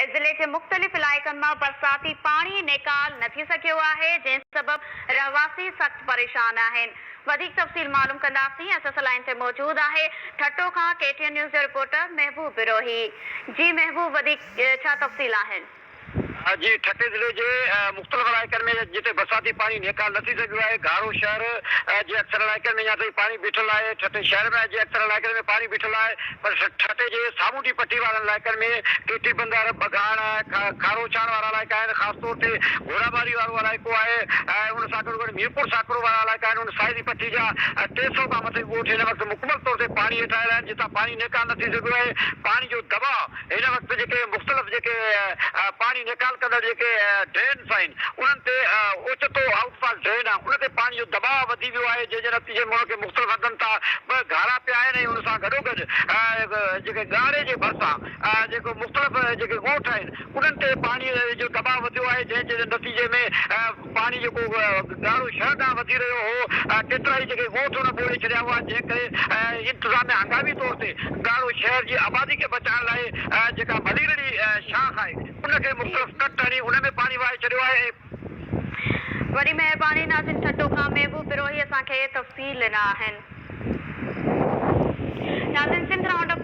ज़िले के मुख़्तलिफ़ इलाइक़नि मां बरसाती पाणी निकाल न थी सघियो आहे, जंहिं सबबि रहवासी सख़्त परेशान आहिनि। वधीक तफ़सील मालूम कंदासीं। असां लाइन ते मौजूद आहे ठटो खां KTN न्यूज़ जो रिपोर्टर महबूब बिरोही। जी महबूब, वधीक छा तफ़सील आहिनि? जी, ठटे ज़िले जे मुख़्तलिफ़ इलाइक़नि में जिते बरसाती पाणी निकाल न थी सघियो आहे। घारो शहर जे अक्सर इलाइक़नि में या त पाणी बीठल आहे। ठटे शहर में जे अक्सर इलाइक़नि में पाणी बीठल आहे, पर ठटे जे सामुंडी पट्टी वारनि इलाइक़नि में टीटी बंदर, बगान, खारो छाण वारा इलाइक़ा आहिनि। ख़ासि तौर ते घोड़ाबारी वारो इलाइक़ो आहे। उन सां गॾु मीरपुर साकरो वारा इलाइक़ा आहिनि। उन साइडी पट्टी जा 300 खां मथे ॻोठ हिन वक़्तु मुकमल तौर ते पाणी हेठि आयल आहिनि, जितां पाणी निकाल न थी सघियो आहे। पाणी जो दबाव हिन वक़्तु जेके मुख़्तलिफ़ जेके पाणी निकाल कंदड़ जेके ड्रेन्स आहिनि, उन्हनि ते ओचितो आउटफॉल ड्रेन आहे, उन ते पाणी जो दबाव वधी वियो आहे, जंहिंजे नतीजे में उनखे मुख़्तलिफ़ हदनि तां ॿ घारा पिया आहिनि। ऐं उन सां गॾोगॾु जेके ॻारे जे भरिसां जेको मुख़्तलिफ़ जेके ॻोठ आहिनि, उन्हनि ते पाणीअ जो दबाव वधियो आहे, जंहिंजे नतीजे में पाणी जेको ॻारो शहर ॾांहुं वधी रहियो हो। केतिरा ई जेके ॻोठ उन ॿोड़े छॾिया हुआ, जंहिं करे इंतिज़ामिया हंगामी तौर ते ॻारो शहर जी आबादी खे बचाइण लाइ जेका मलीरड़ी शाख आहे, उनखे मुख़्तलिफ़ कट हणी उन में पाणी वहाए छॾियो आहे। वॾी महिरबानी नाज़िन ठटो खां महबूब बिरोही असांखे तफ़सील ॾिना आहिनि। नाज़िन, सिंध राउंड अप